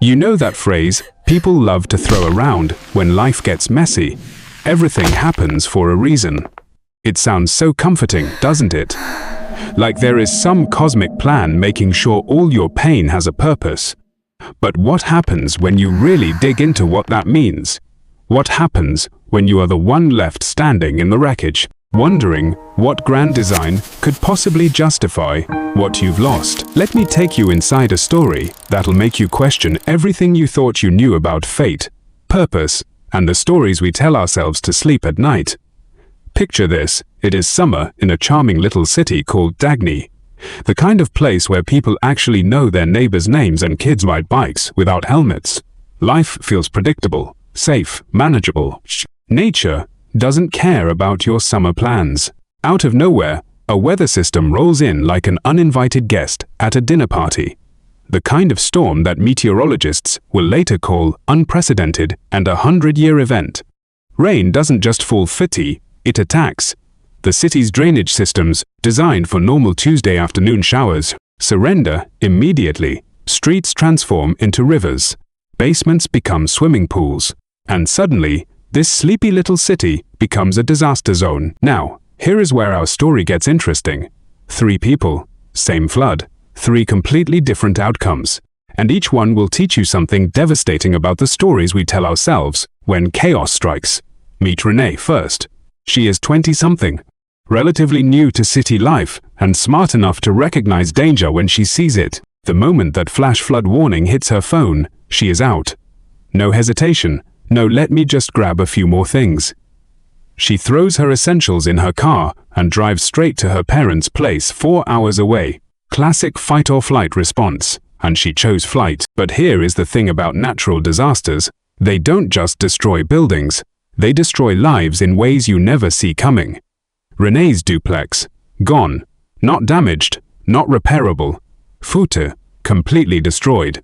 You know that phrase people love to throw around when life gets messy? Everything happens for a reason. It sounds so comforting, doesn't it? Like there is some cosmic plan making sure all your pain has a purpose. But what happens when you really dig into what that means? What happens when you are the one left standing in the wreckage, wondering what grand design could possibly justify what you've lost? Let me take you inside a story that'll make you question everything you thought you knew about fate, purpose, and the stories we tell ourselves to sleep at night. Picture this: it is summer in a charming little city called Dagny. The kind of place where people actually know their neighbors' names and kids ride bikes without helmets. Life feels predictable, safe, manageable. Nature doesn't care about your summer plans. Out of nowhere, a weather system rolls in like an uninvited guest at a dinner party. The kind of storm that meteorologists will later call unprecedented and a 100-year event. Rain doesn't just fall fitty, it attacks. The city's drainage systems, designed for normal Tuesday afternoon showers, surrender immediately. Streets transform into rivers. Basements become swimming pools. And suddenly, this sleepy little city becomes a disaster zone. Now, here is where our story gets interesting. 3 people, same flood, 3 completely different outcomes. And each one will teach you something devastating about the stories we tell ourselves when chaos strikes. Meet Renee first. She is 20-something, relatively new to city life, and smart enough to recognize danger when she sees it. The moment that flash flood warning hits her phone, she is out. No hesitation. No, let me just grab a few more things. She throws her essentials in her car and drives straight to her parents' place 4 hours away. Classic fight-or-flight response, and she chose flight. But here is the thing about natural disasters: they don't just destroy buildings, they destroy lives in ways you never see coming. Renee's duplex, gone. Not damaged, not repairable. Footer, completely destroyed.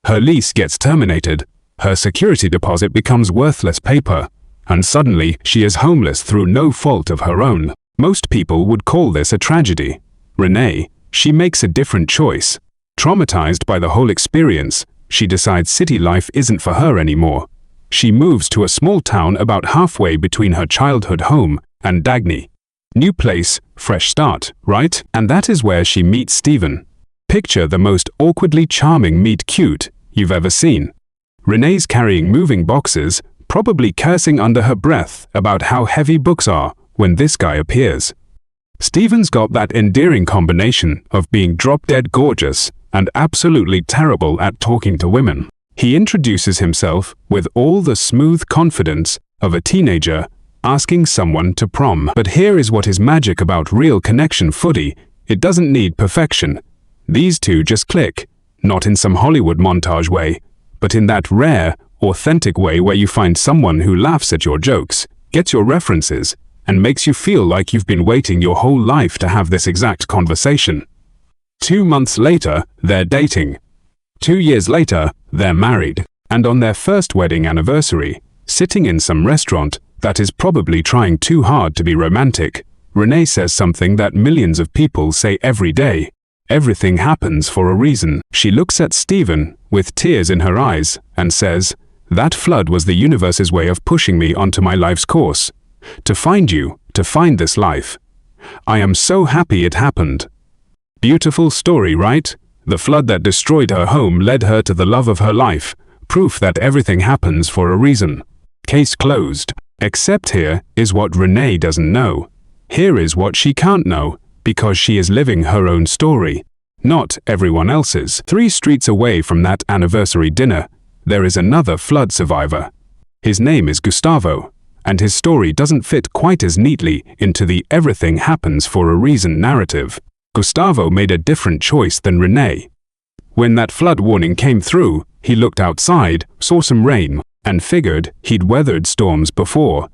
Her lease gets terminated. Her security deposit becomes worthless paper, and suddenly she is homeless through no fault of her own. Most people would call this a tragedy. Renee, she makes a different choice. Traumatized by the whole experience, she decides city life isn't for her anymore. She moves to a small town about halfway between her childhood home and Dagny. New place, fresh start, right? And that is where she meets Stephen. Picture the most awkwardly charming meet cute you've ever seen. Renee's carrying moving boxes, probably cursing under her breath about how heavy books are when this guy appears. Stephen's got that endearing combination of being drop-dead gorgeous and absolutely terrible at talking to women. He introduces himself with all the smooth confidence of a teenager asking someone to prom. But here is what is magic about real connection footy: it doesn't need perfection. These two just click, not in some Hollywood montage way, but in that rare, authentic way where you find someone who laughs at your jokes, gets your references, and makes you feel like you've been waiting your whole life to have this exact conversation. 2 months later, they're dating. 2 years later, they're married. And on their first wedding anniversary, sitting in some restaurant that is probably trying too hard to be romantic, Renee says something that millions of people say every day. Everything happens for a reason. She looks at Stephen with tears in her eyes and says, "That flood was the universe's way of pushing me onto my life's course. To find you, to find this life. I am so happy it happened." Beautiful story, right? The flood that destroyed her home led her to the love of her life. Proof that everything happens for a reason. Case closed. Except here is what Renee doesn't know. Here is what she can't know, because she is living her own story, not everyone else's. 3 streets away from that anniversary dinner, there is another flood survivor. His name is Gustavo, and his story doesn't fit quite as neatly into the everything happens for a reason narrative. Gustavo made a different choice than Renee. When that flood warning came through, he looked outside, saw some rain, and figured he'd weathered storms before.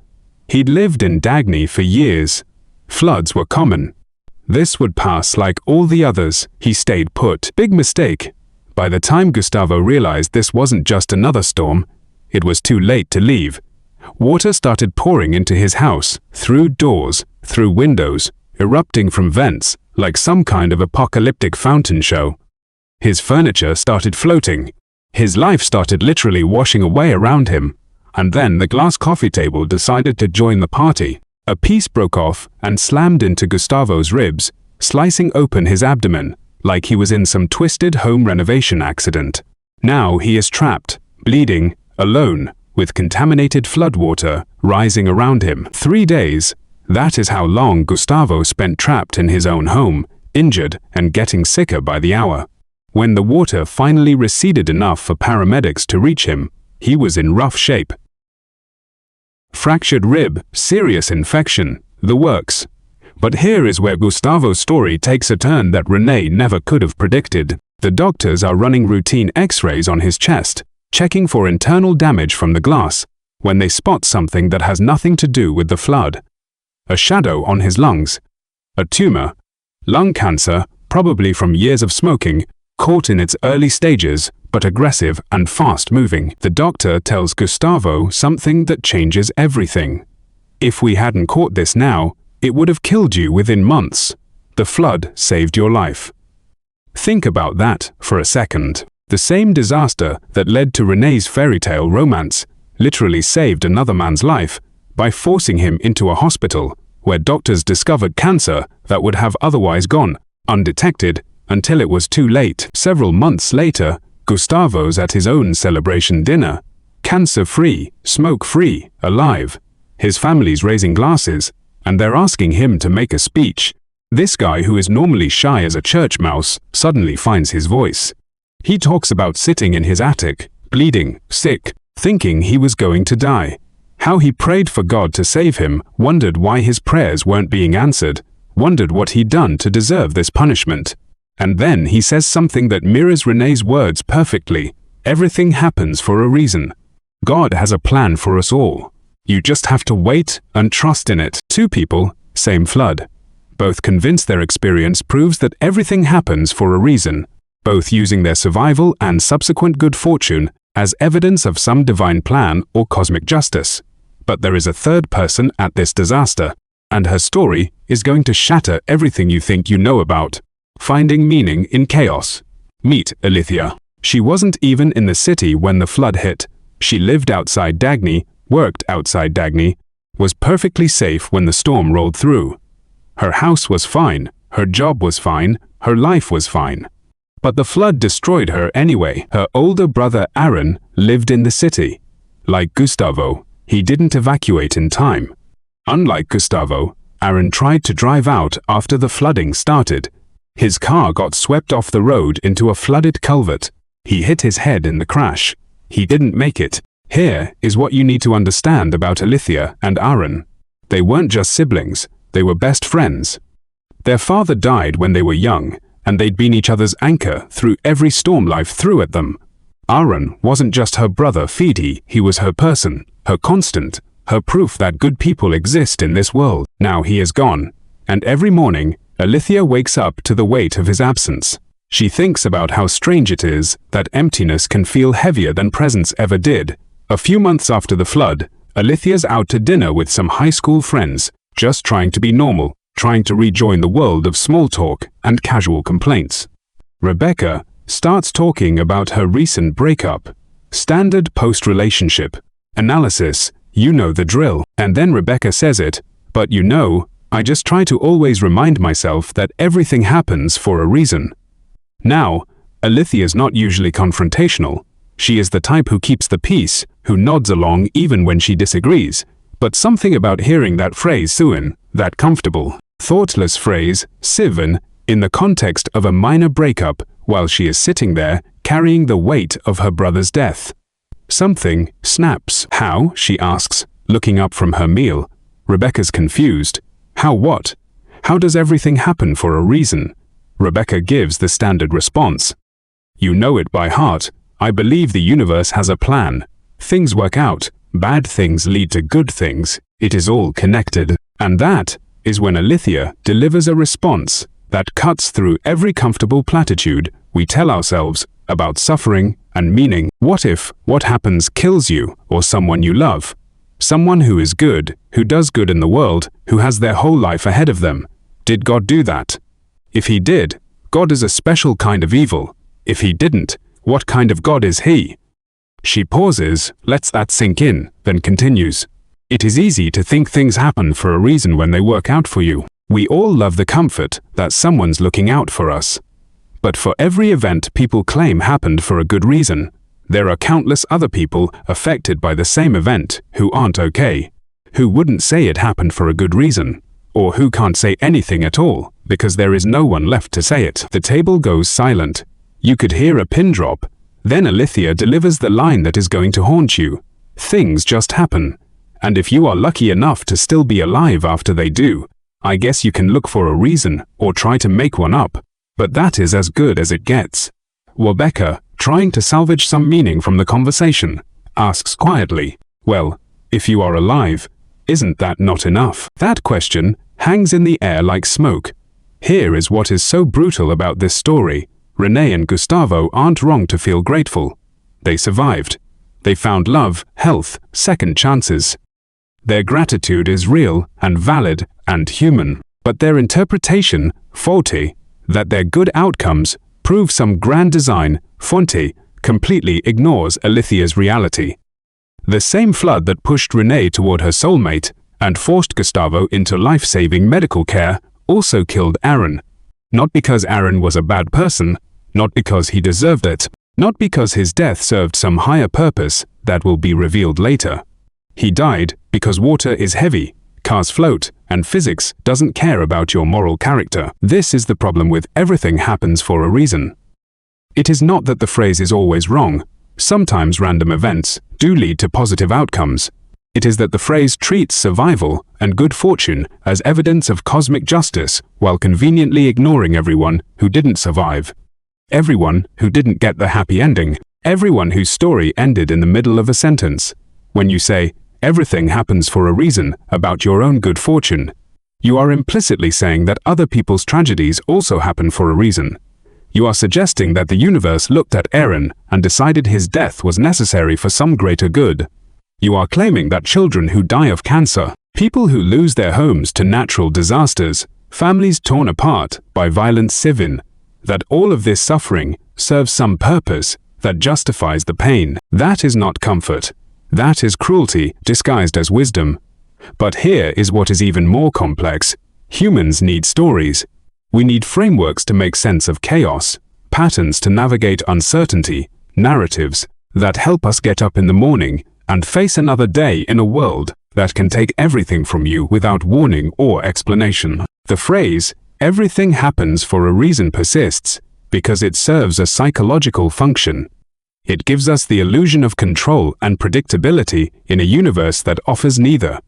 He'd lived in Dagny for years. Floods were common. This would pass like all the others. He stayed put. Big mistake. By the time Gustavo realized this wasn't just another storm, it was too late to leave. Water started pouring into his house, through doors, through windows, erupting from vents, like some kind of apocalyptic fountain show. His furniture started floating. His life started literally washing away around him, and then the glass coffee table decided to join the party. A piece broke off and slammed into Gustavo's ribs, slicing open his abdomen, like he was in some twisted home renovation accident. Now he is trapped, bleeding, alone, with contaminated floodwater rising around him. 3 days. That is how long Gustavo spent trapped in his own home, injured and getting sicker by the hour. When the water finally receded enough for paramedics to reach him, he was in rough shape. Fractured rib, serious infection, the works. But here is where Gustavo's story takes a turn that Renee never could have predicted. The doctors are running routine X-rays on his chest, checking for internal damage from the glass, when they spot something that has nothing to do with the flood. A shadow on his lungs. A tumor. Lung cancer, probably from years of smoking, caught in its early stages, but aggressive and fast-moving. The doctor tells Gustavo something that changes everything. If we hadn't caught this now, it would have killed you within months. The flood saved your life. Think about that for a second. The same disaster that led to Renee's fairy tale romance literally saved another man's life by forcing him into a hospital where doctors discovered cancer that would have otherwise gone undetected until it was too late. Several months later, Gustavo's at his own celebration dinner. Cancer-free, smoke-free, alive. His family's raising glasses, and they're asking him to make a speech. This guy, who is normally shy as a church mouse, suddenly finds his voice. He talks about sitting in his attic, bleeding, sick, thinking he was going to die. How he prayed for God to save him, wondered why his prayers weren't being answered, wondered what he'd done to deserve this punishment. And then he says something that mirrors Renee's words perfectly. Everything happens for a reason. God has a plan for us all. You just have to wait and trust in it. Two people, same flood. Both convinced their experience proves that everything happens for a reason, both using their survival and subsequent good fortune as evidence of some divine plan or cosmic justice. But there is a third person at this disaster, and her story is going to shatter everything you think you know about. Finding meaning in chaos. Meet Alithia. She wasn't even in the city when the flood hit. She lived outside Dagny, worked outside Dagny, was perfectly safe when the storm rolled through. Her house was fine, her job was fine, her life was fine. But the flood destroyed her anyway. Her older brother Aaron lived in the city. Like Gustavo, he didn't evacuate in time. Unlike Gustavo, Aaron tried to drive out after the flooding started. His car got swept off the road into a flooded culvert. He hit his head in the crash. He didn't make it. Here is what you need to understand about Alithia and Aaron. They weren't just siblings, they were best friends. Their father died when they were young, and they'd been each other's anchor through every storm life threw at them. Aaron wasn't just her brother Fidi, he was her person, her constant, her proof that good people exist in this world. Now he is gone, and every morning, Alithia wakes up to the weight of his absence. She thinks about how strange it is that emptiness can feel heavier than presence ever did. A few months after the flood, Alithia's out to dinner with some high school friends, just trying to be normal, trying to rejoin the world of small talk and casual complaints. Rebecca starts talking about her recent breakup. Standard post-relationship analysis, you know the drill. And then Rebecca says it, but you know, I just try to always remind myself that everything happens for a reason. Now, Alithia's not usually confrontational. She is the type who keeps the peace, who nods along even when she disagrees. But something about hearing that phrase "suin," that comfortable, thoughtless phrase, "sivan," in the context of a minor breakup, while she is sitting there, carrying the weight of her brother's death. Something snaps. How? She asks, looking up from her meal. Rebecca's confused. How what? How does everything happen for a reason? Rebecca gives the standard response. You know it by heart. I believe the universe has a plan. Things work out. Bad things lead to good things. It is all connected. And that is when Alithia delivers a response that cuts through every comfortable platitude we tell ourselves about suffering and meaning. What if what happens kills you or someone you love? Someone who is good, who does good in the world, who has their whole life ahead of them. Did God do that? If he did, God is a special kind of evil. If he didn't, What kind of God is he? She pauses, lets that sink in, then continues. It is easy to think things happen for a reason when they work out for you. We all love the comfort that someone's looking out for us. But for every event people claim happened for a good reason, there are countless other people affected by the same event who aren't okay, who wouldn't say it happened for a good reason, or who can't say anything at all because there is no one left to say it. The table goes silent. You could hear a pin drop. Then Alethea delivers the line that is going to haunt you. Things just happen. And if you are lucky enough to still be alive after they do, I guess you can look for a reason or try to make one up. But that is as good as it gets. Rebecca, trying to salvage some meaning from the conversation, asks quietly, well, if you are alive, isn't that not enough? That question hangs in the air like smoke. Here is what is so brutal about this story. Renee and Gustavo aren't wrong to feel grateful. They survived. They found love, health, second chances. Their gratitude is real and valid and human. But their interpretation, faulty, that their good outcomes prove some grand design, faulty, completely ignores Alethea's reality. The same flood that pushed Renee toward her soulmate and forced Gustavo into life-saving medical care also killed Aaron. Not because Aaron was a bad person, not because he deserved it, not because his death served some higher purpose that will be revealed later. He died because water is heavy, cars float, and physics doesn't care about your moral character. This is the problem with everything happens for a reason. It is not that the phrase is always wrong. Sometimes random events do lead to positive outcomes. It is that the phrase treats survival and good fortune as evidence of cosmic justice while conveniently ignoring everyone who didn't survive. Everyone who didn't get the happy ending. Everyone whose story ended in the middle of a sentence. When you say, everything happens for a reason about your own good fortune, you are implicitly saying that other people's tragedies also happen for a reason. You are suggesting that the universe looked at Aaron and decided his death was necessary for some greater good. You are claiming that children who die of cancer, people who lose their homes to natural disasters, families torn apart by violent civil, that all of this suffering serves some purpose that justifies the pain. That is not comfort. That is cruelty disguised as wisdom. But here is what is even more complex. Humans need stories. We need frameworks to make sense of chaos, patterns to navigate uncertainty, narratives that help us get up in the morning and face another day in a world that can take everything from you without warning or explanation. The phrase, everything happens for a reason, persists because it serves a psychological function. It gives us the illusion of control and predictability in a universe that offers neither.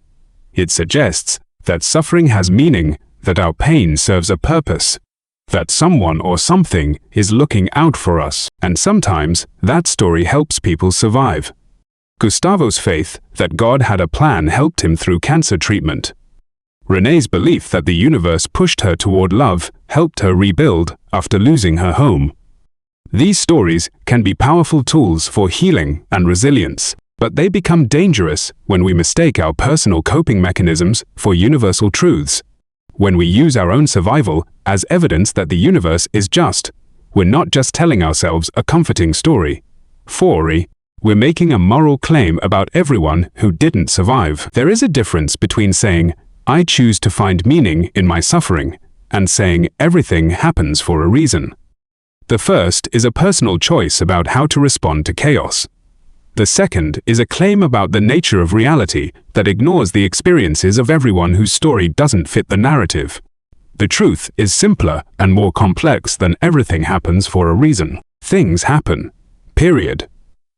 It suggests that suffering has meaning, that our pain serves a purpose, that someone or something is looking out for us, and sometimes that story helps people survive. Gustavo's faith that God had a plan helped him through cancer treatment. Renee's belief that the universe pushed her toward love helped her rebuild after losing her home. These stories can be powerful tools for healing and resilience, but they become dangerous when we mistake our personal coping mechanisms for universal truths. When we use our own survival as evidence that the universe is just, we're not just telling ourselves a comforting story. We're making a moral claim about everyone who didn't survive. There is a difference between saying, I choose to find meaning in my suffering, and saying everything happens for a reason. The first is a personal choice about how to respond to chaos. The second is a claim about the nature of reality that ignores the experiences of everyone whose story doesn't fit the narrative. The truth is simpler and more complex than everything happens for a reason. Things happen. Period.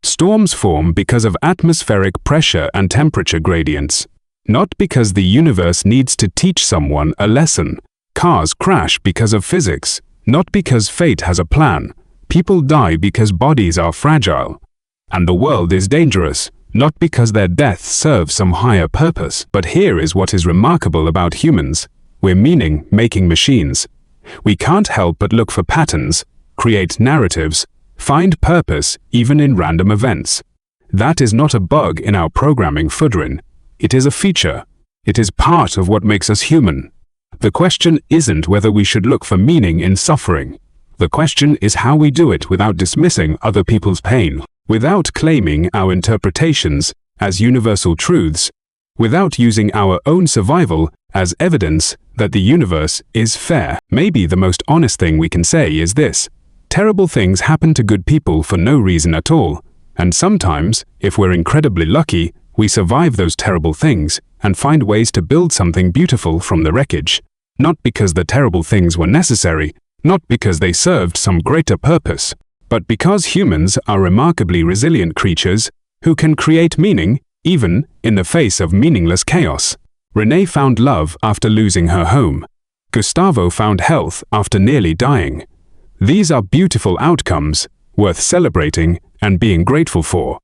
Storms form because of atmospheric pressure and temperature gradients, not because the universe needs to teach someone a lesson. Cars crash because of physics, not because fate has a plan. People die because bodies are fragile. And the world is dangerous, not because their death serves some higher purpose. But here is what is remarkable about humans. We're meaning-making machines. We can't help but look for patterns, create narratives, find purpose even in random events. That is not a bug in our programming, Fudrin. It is a feature. It is part of what makes us human. The question isn't whether we should look for meaning in suffering. The question is how we do it without dismissing other people's pain, without claiming our interpretations as universal truths, without using our own survival as evidence that the universe is fair. Maybe the most honest thing we can say is this: terrible things happen to good people for no reason at all, and sometimes, if we're incredibly lucky, we survive those terrible things and find ways to build something beautiful from the wreckage. Not because the terrible things were necessary, not because they served some greater purpose, but because humans are remarkably resilient creatures who can create meaning even in the face of meaningless chaos. Renee found love after losing her home. Gustavo found health after nearly dying. These are beautiful outcomes, worth celebrating and being grateful for.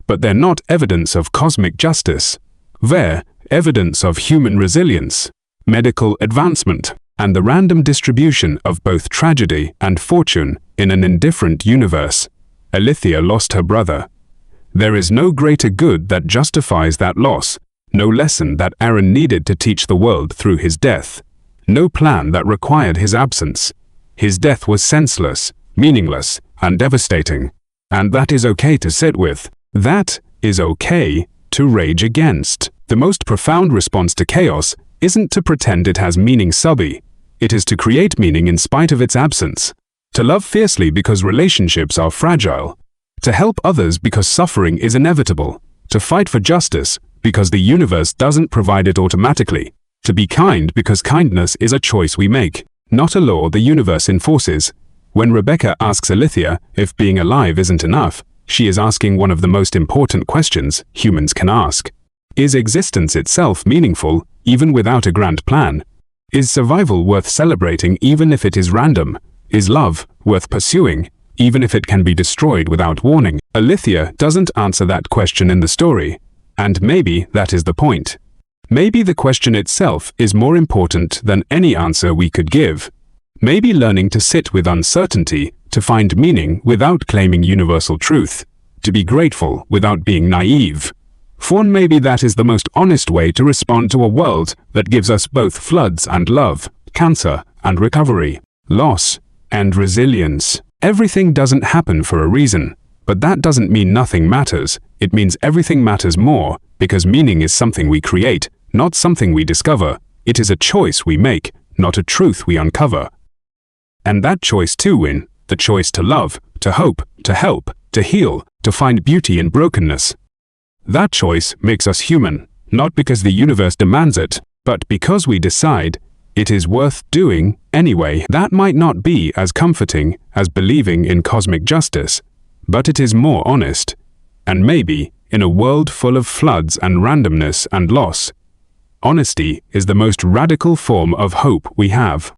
But they're not evidence of cosmic justice. They're evidence of human resilience, medical advancement, and the random distribution of both tragedy and fortune in an indifferent universe. Alithia lost her brother. There is no greater good that justifies that loss, no lesson that Aaron needed to teach the world through his death, no plan that required his absence. His death was senseless, meaningless, and devastating. And that is okay to sit with. That is okay to rage against. The most profound response to chaos isn't to pretend it has meaning subby. It is to create meaning in spite of its absence. To love fiercely because relationships are fragile. To help others because suffering is inevitable. To fight for justice because the universe doesn't provide it automatically. To be kind because kindness is a choice we make, not a law the universe enforces. When Rebecca asks Alithia if being alive isn't enough, she is asking one of the most important questions humans can ask. Is existence itself meaningful, even without a grand plan? Is survival worth celebrating even if it is random? Is love worth pursuing, even if it can be destroyed without warning? Alithia doesn't answer that question in the story, and maybe that is the point. Maybe the question itself is more important than any answer we could give. Maybe learning to sit with uncertainty, to find meaning without claiming universal truth, to be grateful without being naive. For maybe that is the most honest way to respond to a world that gives us both floods and love, cancer and recovery, loss and resilience. Everything doesn't happen for a reason, but that doesn't mean nothing matters. It means everything matters more, because meaning is something we create, not something we discover. It is a choice we make, not a truth we uncover. And that choice to win, the choice to love, to hope, to help, to heal, to find beauty in brokenness. That choice makes us human, not because the universe demands it, but because we decide it is worth doing anyway. That might not be as comforting as believing in cosmic justice, but it is more honest. And maybe, in a world full of floods and randomness and loss, honesty is the most radical form of hope we have.